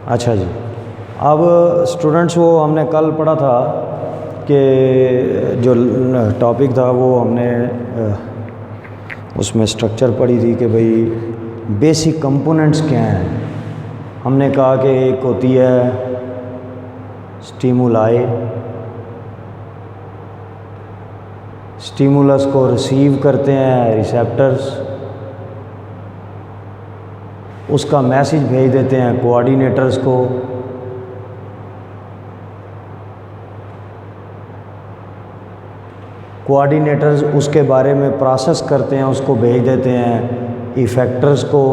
اچھا جی، اب اسٹوڈنٹس وہ ہم نے کل پڑھا تھا کہ جو ٹاپک تھا وہ ہم نے اس میں اسٹرکچر پڑھی تھی کہ بھئی بیسک کمپوننٹس کیا ہیں. ہم نے کہا کہ ایک ہوتی ہے اسٹیمولائی، اسٹیمولس کو ریسیو کرتے ہیں ریسیپٹرز، اس کا میسج بھیج دیتے ہیں کوآرڈینیٹرز کو. کوآرڈینیٹرز اس کے بارے میں پروسیس کرتے ہیں، اس کو بھیج دیتے ہیں ایفیکٹرز کو،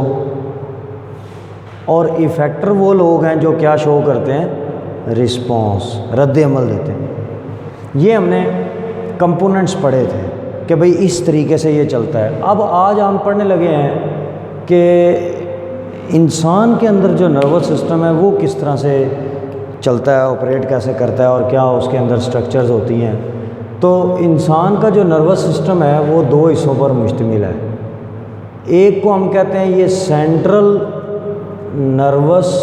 اور ایفیکٹر وہ لوگ ہیں جو کیا شو کرتے ہیں؟ رسپانس، رد عمل دیتے ہیں. یہ ہم نے کمپوننٹس پڑھے تھے کہ بھئی اس طریقے سے یہ چلتا ہے. اب آج ہم پڑھنے لگے ہیں کہ انسان کے اندر جو نروس سسٹم ہے وہ کس طرح سے چلتا ہے، آپریٹ کیسے کرتا ہے، اور کیا اس کے اندر سٹرکچرز ہوتی ہیں. تو انسان کا جو نروس سسٹم ہے وہ دو حصوں پر مشتمل ہے. ایک کو ہم کہتے ہیں یہ سینٹرل نروس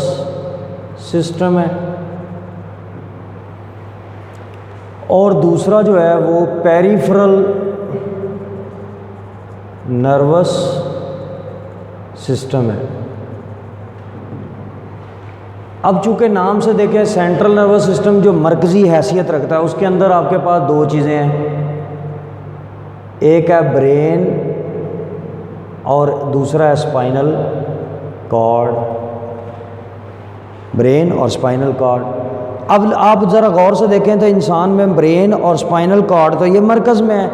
سسٹم ہے، اور دوسرا جو ہے وہ پیریفرل نروس سسٹم ہے. اب چونکہ نام سے دیکھیں سینٹرل نروس سسٹم جو مرکزی حیثیت رکھتا ہے، اس کے اندر آپ کے پاس دو چیزیں ہیں، ایک ہے برین اور دوسرا ہے اسپائنل کارڈ. برین اور اسپائنل کارڈ. اب آپ ذرا غور سے دیکھیں تو انسان میں برین اور اسپائنل کارڈ تو یہ مرکز میں ہے.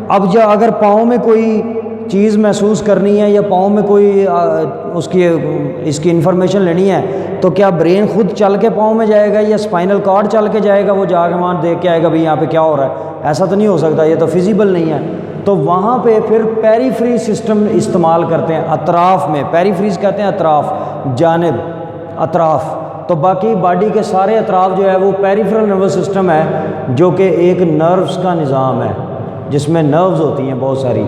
اب اگر پاؤں میں کوئی چیز محسوس کرنی ہے یا پاؤں میں کوئی اس کی انفارمیشن لینی ہے تو کیا برین خود چل کے پاؤں میں جائے گا یا اسپائنل کارڈ چل کے جائے گا؟ وہ جا کے وہاں دیکھ کے آئے گا بھئی یہاں پہ کیا ہو رہا ہے؟ ایسا تو نہیں ہو سکتا، یہ تو فیزیبل نہیں ہے. تو وہاں پہ پھر پیریفری سسٹم استعمال کرتے ہیں اطراف میں. پیریفریز کہتے ہیں اطراف، جانب، اطراف. تو باقی باڈی کے سارے اطراف جو ہے وہ پیریفرل نروس سسٹم ہے، جو کہ ایک نروز کا نظام ہے جس میں نروز ہوتی ہیں بہت ساری،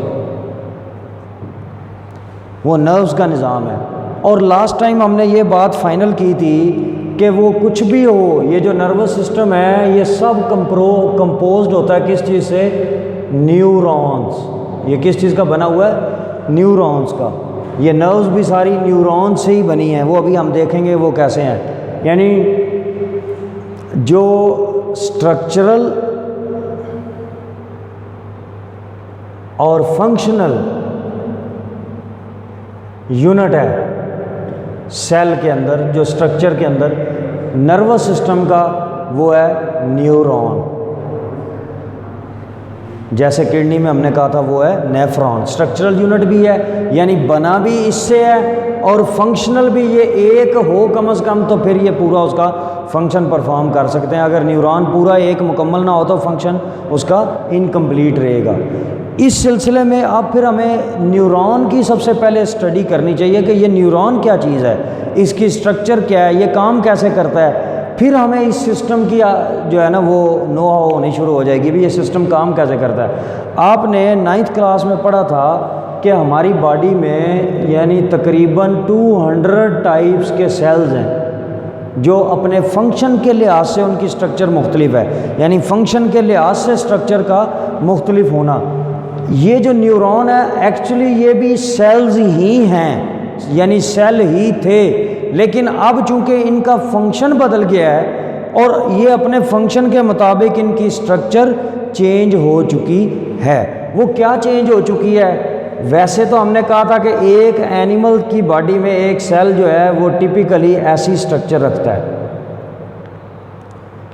وہ نروز کا نظام ہے. اور لاسٹ ٹائم ہم نے یہ بات فائنل کی تھی کہ وہ کچھ بھی ہو، یہ جو نروس سسٹم ہے یہ سب کمپوزڈ ہوتا ہے کس چیز سے؟ نیورونز. یہ کس چیز کا بنا ہوا ہے؟ نیورونز کا. یہ نروز بھی ساری نیورون سے ہی بنی ہیں، وہ ابھی ہم دیکھیں گے وہ کیسے ہیں. یعنی جو اسٹرکچرل اور فنکشنل یونٹ ہے سیل کے اندر، جو اسٹرکچر کے اندر نروس سسٹم کا وہ ہے نیورون. جیسے کڈنی میں ہم نے کہا تھا وہ ہے نیفرون. اسٹرکچرل یونٹ بھی ہے، یعنی بنا بھی اس سے ہے، اور فنکشنل بھی یہ ایک ہو کم از کم تو پھر یہ پورا اس کا فنکشن پرفارم کر سکتے ہیں. اگر نیورون پورا ایک مکمل نہ ہو تو فنکشن اس کا انکمپلیٹ رہے گا. اس سلسلے میں اب پھر ہمیں نیورون کی سب سے پہلے اسٹڈی کرنی چاہیے کہ یہ نیورون کیا چیز ہے، اس کی اسٹرکچر کیا ہے، یہ کام کیسے کرتا ہے. پھر ہمیں اس سسٹم کی جو ہے نا وہ نو ہاؤ ہونی شروع ہو جائے گی بھی یہ سسٹم کام کیسے کرتا ہے. آپ نے 9th کلاس میں پڑھا تھا کہ ہماری باڈی میں یعنی تقریباً 200 ٹائپس کے سیلز ہیں جو اپنے فنکشن کے لحاظ سے ان کی اسٹرکچر مختلف ہے، یعنی فنکشن کے لحاظ سے اسٹرکچر کا مختلف ہونا. یہ جو نیورون ہے ایکچولی یہ بھی سیلز ہی ہیں، یعنی سیل ہی تھے، لیکن اب چونکہ ان کا فنکشن بدل گیا ہے اور یہ اپنے فنکشن کے مطابق ان کی اسٹرکچر چینج ہو چکی ہے. وہ کیا چینج ہو چکی ہے؟ ویسے تو ہم نے کہا تھا کہ ایک اینیمل کی باڈی میں ایک سیل جو ہے وہ ٹپیکلی ایسی اسٹرکچر رکھتا ہے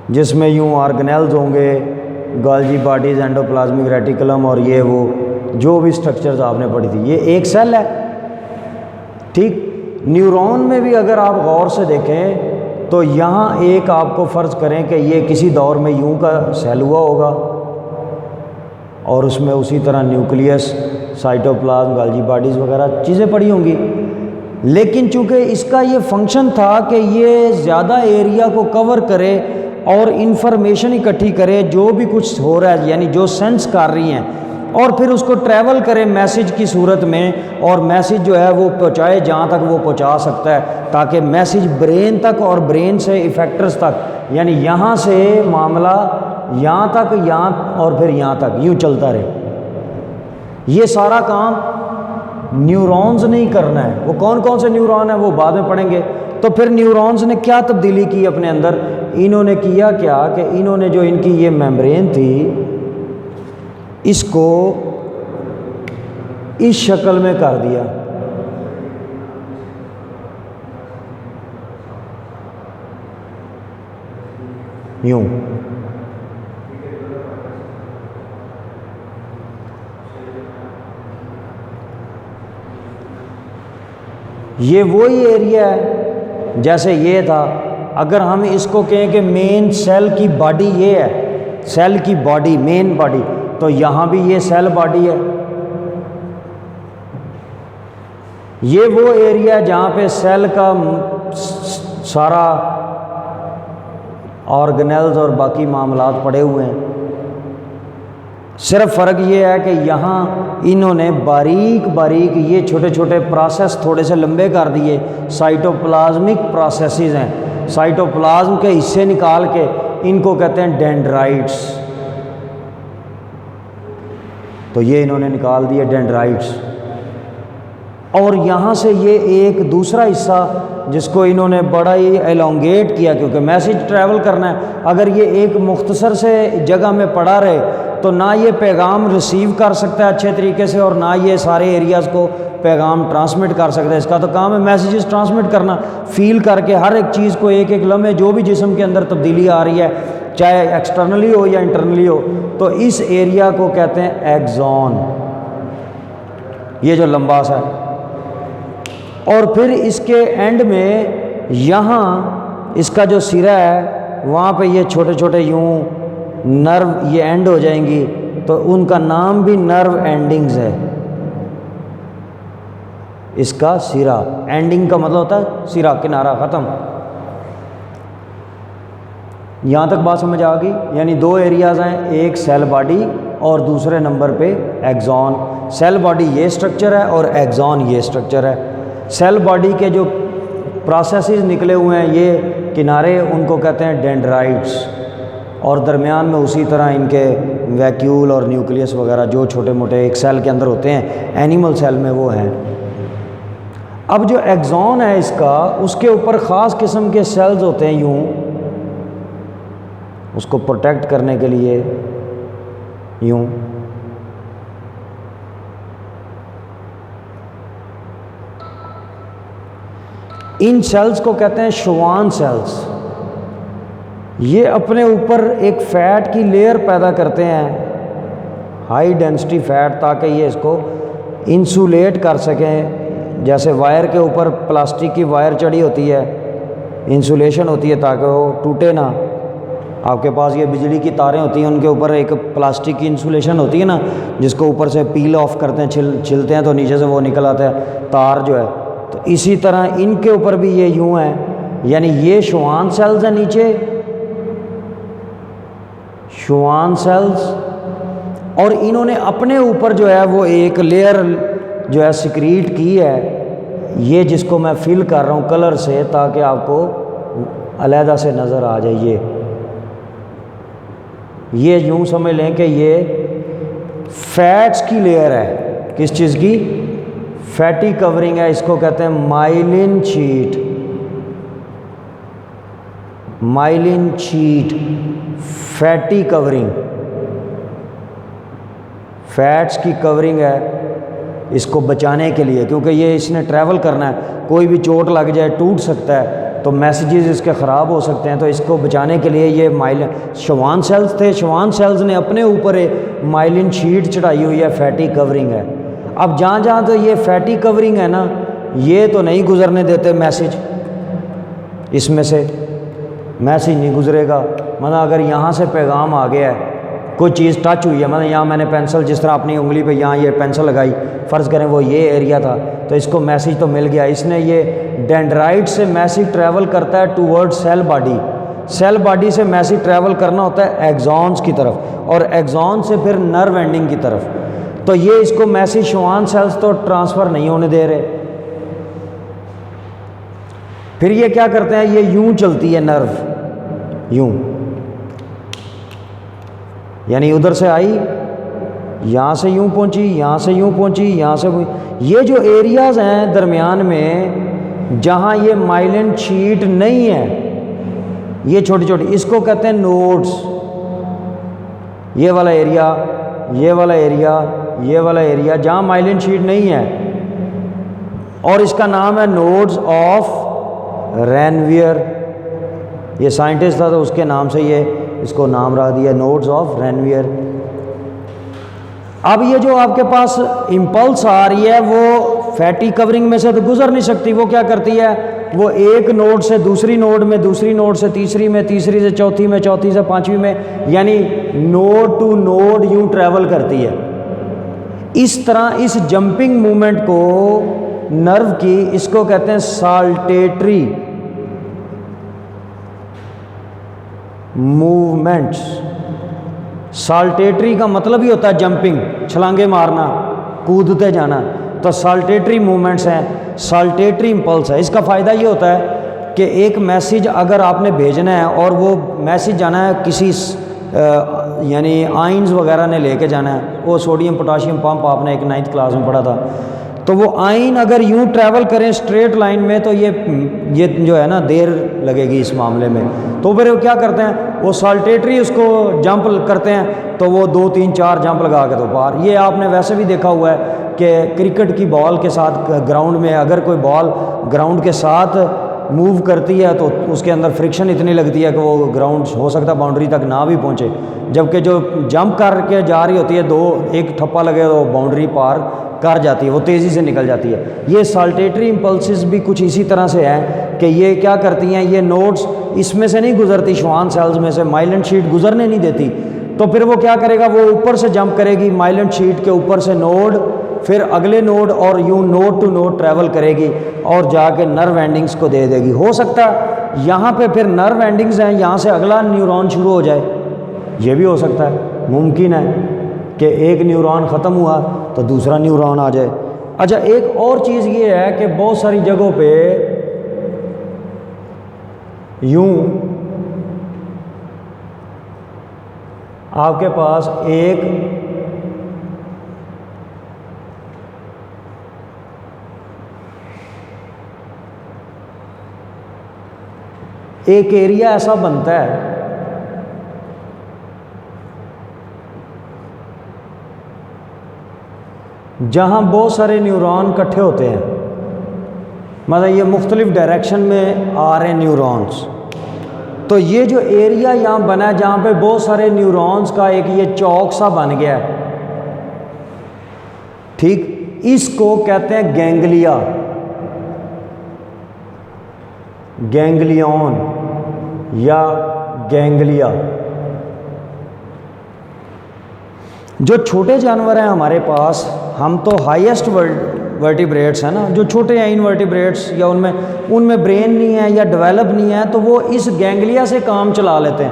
جس میں یوں آرگنیلز ہوں گے، گالجی باڈیز، اینڈوپلازمک ریٹیکولم، اور یہ وہ جو بھی اسٹرکچرز آپ نے پڑھی تھی، یہ ایک سیل ہے. ٹھیک. نیورون میں بھی اگر آپ غور سے دیکھیں تو یہاں ایک آپ کو فرض کریں کہ یہ کسی دور میں یوں کا سیل ہوا ہوگا اور اس میں اسی طرح نیوکلیس، سائٹوپلازم، گالجی باڈیز وغیرہ چیزیں پڑی ہوں گی. لیکن چونکہ اس کا یہ فنکشن تھا کہ یہ زیادہ ایریا کو کور کرے اور انفارمیشن اکٹھی کرے جو بھی کچھ ہو رہا ہے، یعنی جو سینس کر رہی ہیں اور پھر اس کو ٹریول کرے میسیج کی صورت میں، اور میسیج جو ہے وہ پہنچائے جہاں تک وہ پہنچا سکتا ہے، تاکہ میسیج برین تک اور برین سے ایفیکٹرز تک، یعنی یہاں سے معاملہ یہاں تک، یہاں اور پھر یہاں تک یوں چلتا رہے۔ یہ سارا کام نیورونز نہیں کرنا ہے۔ وہ کون کون سے نیورون ہیں وہ بعد میں پڑھیں گے۔ تو پھر نیورونز نے کیا تبدیلی کی اپنے اندر؟ انہوں نے کیا کیا کہ انہوں نے جو ان کی یہ میمبرین تھی اس کو اس شکل میں کر دیا، یوں۔ یہ وہی ایریا ہے جیسے یہ تھا۔ اگر ہم اس کو کہیں کہ مین سیل کی باڈی یہ ہے، سیل کی باڈی، مین باڈی، تو یہاں بھی یہ سیل باڈی ہے۔ یہ وہ ایریا جہاں پہ سیل کا سارا آرگنیلز اور باقی معاملات پڑے ہوئے ہیں۔ صرف فرق یہ ہے کہ یہاں انہوں نے باریک باریک یہ چھوٹے چھوٹے پروسیس تھوڑے سے لمبے کر دیے، سائٹوپلازمک پروسیسز ہیں، سائٹوپلازم کے حصے نکال کے ان کو کہتے ہیں ڈینڈرائٹس۔ تو یہ انہوں نے نکال دیے ڈینڈرائٹس، اور یہاں سے یہ ایک دوسرا حصہ جس کو انہوں نے بڑا ہی ایلونگیٹ کیا، کیونکہ میسیج ٹریول کرنا ہے۔ اگر یہ ایک مختصر سے جگہ میں پڑا رہے تو نہ یہ پیغام ریسیو کر سکتا ہے اچھے طریقے سے، اور نہ یہ سارے ایریاز کو پیغام ٹرانسمٹ کر سکتا ہے۔ اس کا تو کام ہے میسیجز ٹرانسمٹ کرنا، فیل کر کے ہر ایک چیز کو، ایک ایک لمحے جو بھی جسم کے اندر تبدیلی آ رہی ہے، چاہے ایکسٹرنلی ہو یا انٹرنلی ہو۔ تو اس ایریا کو کہتے ہیں ایگزون، یہ جو لمبا سا ہے۔ اور پھر اس کے اینڈ میں یہاں اس کا جو سرا ہے وہاں پہ یہ چھوٹے چھوٹے یوں نرو یہ اینڈ ہو جائیں گی، تو ان کا نام بھی نرو اینڈنگز ہے۔ اس کا سرا، اینڈنگ کا مطلب ہوتا ہے سرا، کنارہ، ختم۔ یہاں تک بات سمجھ آ گئی؟ یعنی دو ایریاز ہیں، ایک سیل باڈی اور دوسرے نمبر پہ ایگزون۔ سیل باڈی یہ سٹرکچر ہے اور ایگزون یہ سٹرکچر ہے۔ سیل باڈی کے جو پروسیسز نکلے ہوئے ہیں یہ کنارے، ان کو کہتے ہیں ڈینڈرائٹس، اور درمیان میں اسی طرح ان کے ویکیول اور نیوکلیس وغیرہ جو چھوٹے موٹے ایک سیل کے اندر ہوتے ہیں، اینیمل سیل میں وہ ہیں۔ اب جو ایگزون ہے اس کا، اس کے اوپر خاص قسم کے سیلز ہوتے ہیں یوں، اس کو پروٹیکٹ کرنے کے لیے یوں۔ ان سیلز کو کہتے ہیں شوان سیلز۔ یہ اپنے اوپر ایک فیٹ کی لیئر پیدا کرتے ہیں، ہائی ڈینسٹی فیٹ، تاکہ یہ اس کو انسولیٹ کر سکیں۔ جیسے وائر کے اوپر پلاسٹک کی وائر چڑھی ہوتی ہے، انسولیشن ہوتی ہے تاکہ وہ ٹوٹے نہ۔ آپ کے پاس یہ بجلی کی تاریں ہوتی ہیں، ان کے اوپر ایک پلاسٹک کی انسولیشن ہوتی ہے نا، جس کو اوپر سے پیل آف کرتے ہیں، چھلتے ہیں تو نیچے سے وہ نکل آتا ہے تار جو ہے۔ تو اسی طرح ان کے اوپر بھی یہ یوں ہے، یعنی یہ شوان سیلز ہیں نیچے، شوان سیلز، اور انہوں نے اپنے اوپر جو ہے وہ ایک لیئر جو ہے سیکریٹ کی ہے، یہ جس کو میں فل کر رہا ہوں کلر سے تاکہ آپ کو علیحدہ سے نظر آ جائے۔ یہ یوں سمجھ لیں کہ یہ فیٹس کی لیئر ہے۔ کس چیز کی؟ فیٹی کورنگ ہے، اس کو کہتے ہیں myelin sheath. Myelin sheath, fatty covering, fats کی کورنگ ہے، اس کو بچانے کے لیے، کیونکہ یہ اس نے ٹریول کرنا ہے، کوئی بھی چوٹ لگ جائے ٹوٹ سکتا ہے، تو میسیجز اس کے خراب ہو سکتے ہیں، تو اس کو بچانے کے لیے یہ شوان سیلز تھے۔ شوان سیلز نے اپنے اوپر مائلن شیٹ چڑھائی ہوئی ہے، فیٹی کورنگ ہے۔ اب جہاں جہاں تو یہ فیٹی کورنگ ہے نا، یہ تو نہیں گزرنے دیتے میسیج، اس میں سے میسیج نہیں گزرے گا۔ مطلب اگر یہاں سے پیغام آ گیا ہے، کوئی چیز ٹچ ہوئی ہے، مطلب یہاں میں نے پینسل جس طرح اپنی انگلی پہ یہاں یہ پینسل لگائی، فرض کریں وہ یہ ایریا تھا، تو اس کو میسیج تو مل گیا۔ اس نے یہ ڈینڈرائٹ سے میسیج ٹریول کرتا ہے toward cell body, cell body سے میسیج ٹریول کرنا ہوتا ہے ایگزونز کی طرف، اور ایگزون سے پھر نرو اینڈنگ کی طرف۔ تو یہ اس کو میسج شوان سیلز تو ٹرانسفر نہیں ہونے دے رہے. پھر یہ کیا کرتے ہیں, یہ یوں چلتی ہے نرو, یوں, یعنی ادھر سے آئی, یہاں سے یوں پہنچی, یہاں سے یوں پہنچی, یہاں سے یہ جو ایریاز ہیں درمیان میں جہاں یہ مائلنٹ شیٹ نہیں ہے, یہ چھوٹی چھوٹی, اس کو کہتے ہیں نوڈز. یہ والا ایریا, یہ والا ایریا, یہ والا ایریا جہاں مائلنٹ شیٹ نہیں ہے, اور اس کا نام ہے نوڈز آف رینویئر. یہ سائنٹسٹ تھا تو اس کے نام سے یہ اس کو نام رکھ دیا نوڈز آف رینویئر. اب یہ جو آپ کے پاس امپلس آ رہی ہے وہ فیٹی کورنگ میں سے تو گزر نہیں سکتی. وہ کیا کرتی ہے, وہ ایک نوڈ سے دوسری نوڈ میں, دوسری نوڈ سے تیسری میں, تیسری سے چوتھی میں, چوتھی سے پانچویں میں, یعنی نوڈ ٹو نوڈ یوں ٹریول کرتی ہے. اس طرح اس جمپنگ مومنٹ کو نرو کی, اس کو کہتے ہیں سالٹیٹری موومنٹس. سالٹیٹری کا مطلب ہی ہوتا ہے جمپنگ, چھلانگے مارنا, کودتے جانا. تو سالٹیٹری موومنٹس ہیں, سالٹیٹری امپلس ہے. اس کا فائدہ یہ ہوتا ہے کہ ایک میسیج اگر آپ نے بھیجنا ہے اور وہ میسیج جانا ہے کسی یعنی آئنز وغیرہ نے لے کے جانا ہے, وہ سوڈیم پوٹاشیم پمپ آپ نے ایک 9th کلاس میں پڑھا تھا, تو وہ آئن اگر یوں ٹریول کریں اسٹریٹ لائن میں تو یہ جو ہے نا دیر لگے گی اس معاملے میں. تو پھر وہ کیا کرتے ہیں, وہ سالٹیٹری اس کو جمپ کرتے ہیں, تو وہ 2 3 4 جمپ لگا کے تو پار. یہ آپ نے ویسے بھی دیکھا ہوا ہے کہ کرکٹ کی بال کے ساتھ گراؤنڈ میں اگر کوئی بال گراؤنڈ کے ساتھ موو کرتی ہے تو اس کے اندر فرکشن اتنی لگتی ہے کہ وہ گراؤنڈ ہو سکتا ہے باؤنڈری تک نہ بھی پہنچے, جبکہ جو جمپ کر کے جا رہی ہوتی ہے ایک ٹھپا لگے تو باؤنڈری پار کر جاتی ہے, وہ تیزی سے نکل جاتی ہے. یہ سالٹیٹری امپلسز بھی کچھ اسی طرح سے ہیں کہ یہ کیا کرتی ہیں, یہ نوڈز اس میں سے نہیں گزرتی, شوان سیلز میں سے مائلنٹ شیٹ گزرنے نہیں دیتی. تو پھر وہ کیا کرے گا, وہ اوپر سے جمپ کرے گی مائلنٹ شیٹ کے اوپر سے نوڈ, پھر اگلے نوڈ, اور یوں نوڈ ٹو نوڈ ٹریول کرے گی اور جا کے نرو اینڈنگز کو دے دے گی. ہو سکتا ہے یہاں پہ پھر نرو اینڈنگز ہیں, یہاں سے اگلا نیورون شروع ہو جائے, یہ بھی ہو سکتا ہے, ممکن ہے کہ ایک نیورون ختم ہوا تو دوسرا نیورون آ جائے. اچھا, ایک اور چیز یہ ہے کہ بہت ساری جگہوں پہ یوں آپ کے پاس ایک ایریا ایسا بنتا ہے جہاں بہت سارے نیورون کٹھے ہوتے ہیں, مطلب یہ مختلف ڈائریکشن میں آ رہے ہیں نیورونز. تو یہ جو ایریا یہاں بنا ہے جہاں پہ بہت سارے نیورونز کا ایک یہ چوک سا بن گیا ہے, ٹھیک, اس کو کہتے ہیں گینگلیا, گینگلیون یا گینگلیا. جو چھوٹے جانور ہیں ہمارے پاس, ہم تو ہائیسٹ ورٹیبریٹس ہیں نا, جو چھوٹے ہیں انورٹیبریٹس یا ان میں برین نہیں ہے یا ڈیولپ نہیں ہے, تو وہ اس گینگلیا سے کام چلا لیتے ہیں.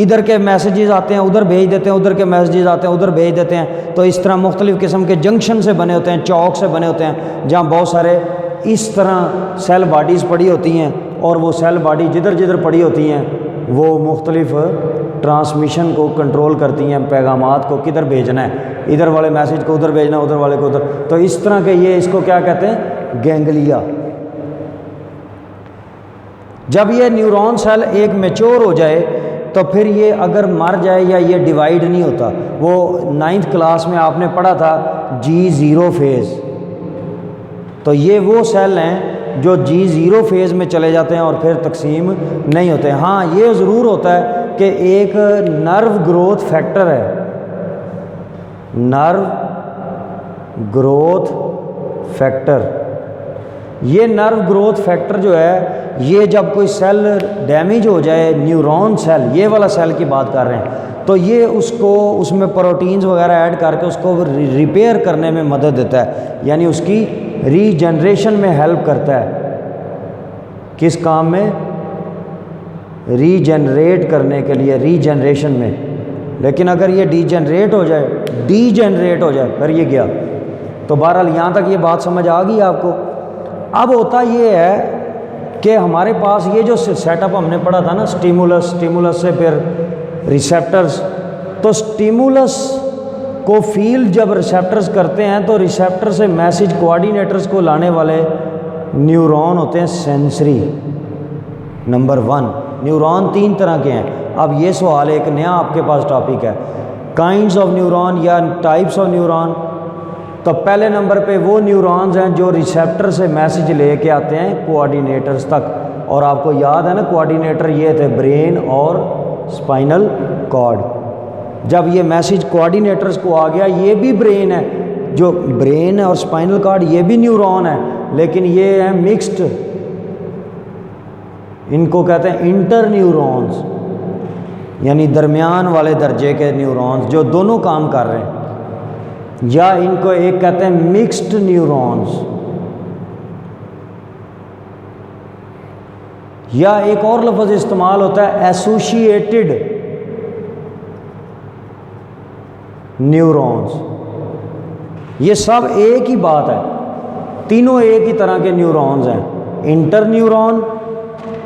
ادھر کے میسیجز آتے ہیں ادھر بھیج دیتے ہیں, ادھر کے میسیجز آتے ہیں ادھر بھیج دیتے ہیں. تو اس طرح مختلف قسم کے جنکشن سے بنے ہوتے ہیں, چوک سے بنے ہوتے ہیں, جہاں بہت سارے اس طرح سیل باڈیز پڑی ہوتی ہیں, اور وہ سیل باڈی جدھر جدھر پڑی ہوتی ہیں وہ مختلف ٹرانسمیشن کو کنٹرول کرتی ہیں, پیغامات کو کدھر بھیجنا ہے, ادھر والے میسیج کو ادھر بھیجنا ہے, ادھر والے کو ادھر. تو اس طرح کے یہ اس کو کیا کہتے ہیں, گینگلیا. جب یہ نیورون سیل ایک میچور ہو جائے تو پھر یہ اگر مر جائے یا یہ ڈیوائیڈ نہیں ہوتا, وہ 9th کلاس میں آپ نے پڑھا تھا G0 فیز, تو یہ وہ سیل ہیں جو G0 فیز میں چلے جاتے ہیں اور پھر تقسیم نہیں ہوتے. ہاں یہ ضرور ہوتا ہے کہ ایک نرو گروتھ فیکٹر ہے, نرو گروتھ فیکٹر. یہ نرو گروتھ فیکٹر جو ہے یہ جب کوئی سیل ڈیمیج ہو جائے, نیورون سیل, یہ والا سیل کی بات کر رہے ہیں, تو یہ اس میں پروٹینز وغیرہ ایڈ کر کے اس کو ریپیئر کرنے میں مدد دیتا ہے, یعنی اس کی ری جنریشن میں ہیلپ کرتا ہے. کس کام میں, ری جنریٹ کرنے کے لیے, ری جنریشن میں لیکن اگر یہ ڈی جنریٹ ہو جائے پھر یہ گیا. تو بہرحال یہاں تک یہ بات سمجھ آ گئی آپ کو. اب ہوتا یہ ہے کہ ہمارے پاس یہ جو سیٹ اپ ہم نے پڑھا تھا نا، اسٹیمولس سے پھر ریسیپٹرز. تو اسٹیمولس کو فیل جب ریسیپٹرز کرتے ہیں تو ریسیپٹر سے میسج کوآرڈینیٹرز کو لانے والے نیورون ہوتے ہیں سینسری. نمبر 1 نیورون 3 طرح کے ہیں. اب یہ سوال ایک نیا آپ کے پاس ٹاپک ہے، کائنڈز آف نیورون یا ٹائپس آف نیورون. تو پہلے نمبر پہ وہ نیورونز ہیں جو ریسیپٹر سے میسج لے کے آتے ہیں کوآرڈینیٹرز تک. اور آپ کو یاد ہے نا کوآرڈینیٹر یہ تھے برین اور اسپائنل کارڈ. جب یہ میسج کوآرڈینیٹرز کو آ گیا، یہ بھی برین ہے، جو برین اور اسپائنل کارڈ یہ بھی نیورون ہے، لیکن یہ ہیں مکسڈ، ان کو کہتے ہیں انٹر نیورونز، یعنی درمیان والے درجے کے نیورونز جو دونوں کام کر رہے ہیں. یا ان کو ایک کہتے ہیں مکسڈ نیورونز. یا ایک اور لفظ استعمال ہوتا ہے ایسوشیٹڈ نیورونز. یہ سب ایک ہی بات ہے، تینوں ایک ہی طرح کے نیورونز ہیں، انٹر نیورون،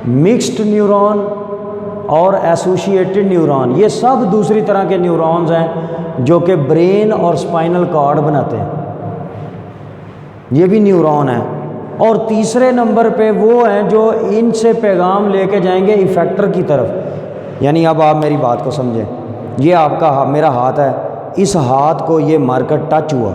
مکسڈ نیورون اور ایسوشیٹڈ نیورون. یہ سب دوسری طرح کے نیورونز ہیں جو کہ برین اور اسپائنل کارڈ بناتے ہیں، یہ بھی نیورون ہیں. اور تیسرے نمبر پہ وہ ہیں جو ان سے پیغام لے کے جائیں گے ایفیکٹر کی طرف. یعنی اب آپ میری بات کو سمجھیں، یہ آپ کا میرا ہاتھ ہے، اس ہاتھ کو یہ مارکر ٹچ ہوا،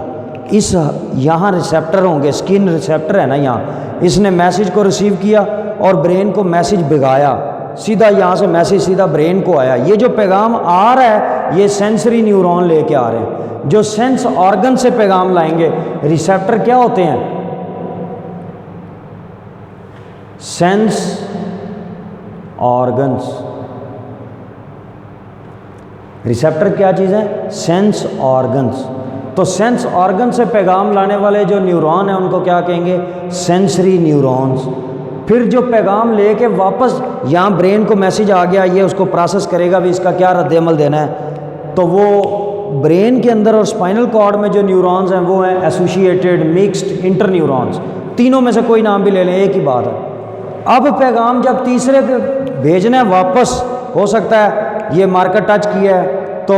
اس یہاں ریسیپٹر ہوں گے، اسکن ریسیپٹر ہے نا یہاں، اس نے میسج کو ریسیو کیا اور برین کو میسج بھگایا، سیدھا یہاں سے میسج سیدھا برین کو آیا. یہ جو پیغام آ رہا ہے یہ سینسری نیورون لے کے آ رہے ہیں جو سینس آرگن سے پیغام لائیں گے. ریسیپٹر کیا ہوتے ہیں؟ Sense organs. ریسیپٹر کیا چیز ہے؟ Sense organs. تو سینس آرگن سے پیغام لانے والے جو نیورون ہیں ان کو کیا کہیں گے؟ Sensory neurons. پھر جو پیغام لے کے واپس یہاں برین کو میسج آ گیا، یہ اس کو پروسیس کرے گا بھی اس کا کیا رد عمل دینا ہے. تو وہ برین کے اندر اور اسپائنل کارڈ میں جو نیورونز ہیں وہ ہیں ایسوشیٹڈ، مکسڈ، انٹر نیورونز. تینوں میں سے کوئی نام بھی لے لیں، ایک ہی بات ہے. اب پیغام جب تیسرے پہ بھیجنا ہے واپس، ہو سکتا ہے یہ مارکر ٹچ کیا ہے تو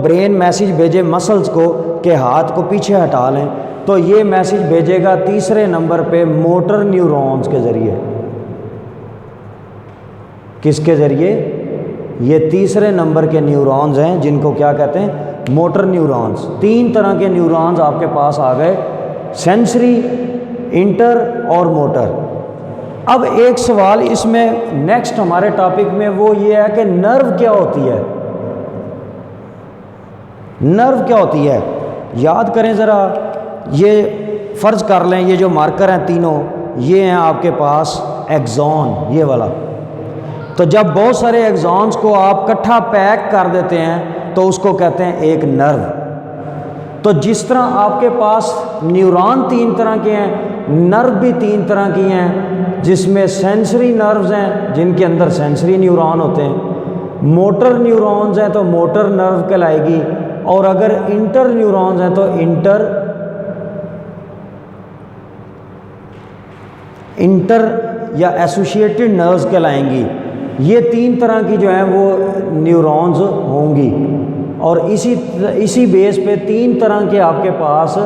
برین میسج بھیجے مسلز کو کہ ہاتھ کو پیچھے ہٹا لیں، تو یہ میسج بھیجے گا تیسرے نمبر پہ موٹر نیورونز کے ذریعے. کس کے ذریعے؟ یہ تیسرے نمبر کے نیورونز ہیں جن کو کیا کہتے ہیں؟ Motor neurons. 3 طرح کے نیورونز آپ کے پاس آ گئے، سینسری، انٹر اور موٹر. اب ایک سوال اس میں نیکسٹ ہمارے ٹاپک میں وہ یہ ہے کہ نرو کیا ہوتی ہے؟ نرو کیا ہوتی ہے؟ یاد کریں ذرا، یہ فرض کر لیں یہ جو مارکر ہیں تینوں، یہ ہیں آپ کے پاس ایکزون، یہ والا. تو جب بہت سارے ایکزونز کو آپ کٹھا پیک کر دیتے ہیں تو اس کو کہتے ہیں ایک نرو. تو جس طرح آپ کے پاس نیورون 3 طرح کے ہیں، نرو بھی 3 طرح کی ہیں، جس میں سینسری نروز ہیں جن کے اندر سینسری نیورون ہوتے ہیں، موٹر نیورونز ہیں تو موٹر نرو کہلائے گی، اور اگر انٹر نیورونز ہیں تو انٹر یا ایسوشیٹڈ نروز کہلائیں گی. یہ 3 طرح کی جو ہیں وہ نیورونز ہوں گی، اور اسی بیس پہ 3 طرح کے آپ کے پاس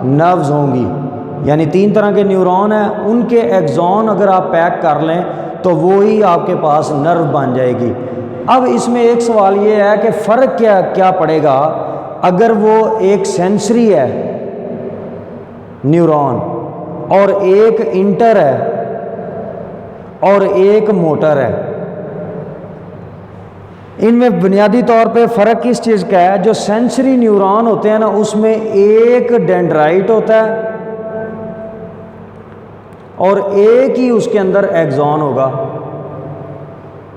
نروز ہوں گی. یعنی 3 طرح کے نیورون ہیں، ان کے ایکزون اگر آپ پیک کر لیں تو وہی آپ کے پاس نرو بن جائے گی. اب اس میں ایک سوال یہ ہے کہ فرق کیا پڑے گا اگر وہ ایک سینسری ہے نیورون اور ایک انٹر ہے اور ایک موٹر ہے. ان میں بنیادی طور پہ فرق کس چیز کا ہے؟ جو سینسری نیورون ہوتے ہیں نا، اس میں ایک ڈینڈرائٹ ہوتا ہے اور ایک ہی اس کے اندر ایکزون ہوگا.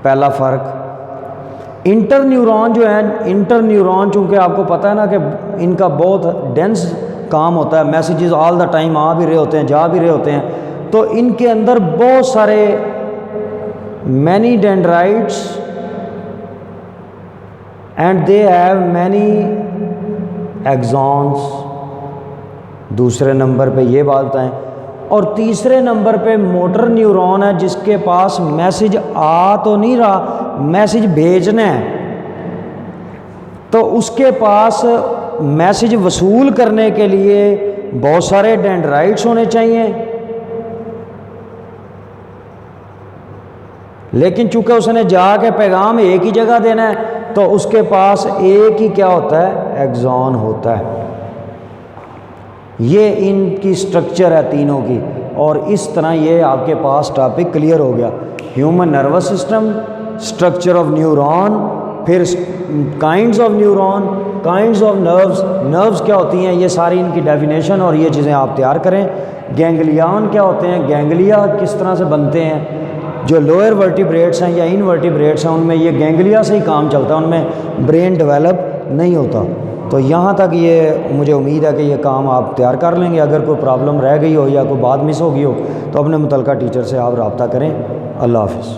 پہلا فرق. انٹر نیورون جو ہیں، انٹر نیورون چونکہ آپ کو پتہ ہے نا کہ ان کا بہت ڈینس کام ہوتا ہے، میسیجز آل دا ٹائم آ بھی رہے ہوتے ہیں، جا بھی رہے ہوتے ہیں، تو ان کے اندر بہت سارے many dendrites and they have many axons. دوسرے نمبر پہ یہ بات بتائیں. اور تیسرے نمبر پہ موٹر نیورون ہے جس کے پاس میسج آ تو نہیں رہا، میسج بھیجنا ہے، تو اس کے پاس میسج وصول کرنے کے لیے بہت سارے ڈینڈرائٹس ہونے چاہیے. لیکن چونکہ اس نے جا کے پیغام ایک ہی جگہ دینا ہے تو اس کے پاس ایک ہی کیا ہوتا ہے، ایگزون ہوتا ہے. یہ ان کی سٹرکچر ہے تینوں کی. اور اس طرح یہ آپ کے پاس ٹاپک کلیئر ہو گیا. Human nervous system, structure of neuron, پھر kinds of neuron, kinds of nerves, nerves کیا ہوتی ہیں، یہ ساری ان کی ڈیفینیشن اور یہ چیزیں آپ تیار کریں. گینگلیان کیا ہوتے ہیں، گینگلیا کس طرح سے بنتے ہیں. جو لوئر ورٹیبریٹس ہیں یا انورٹیبریٹس ہیں ان میں یہ گینگلیا سے ہی کام چلتا ہے، ان میں برین ڈیولپ نہیں ہوتا. تو یہاں تک یہ مجھے امید ہے کہ یہ کام آپ تیار کر لیں گے. اگر کوئی پرابلم رہ گئی ہو یا کوئی بات مس ہو گئی ہو تو اپنے متعلقہ ٹیچر سے آپ رابطہ کریں. اللہ حافظ.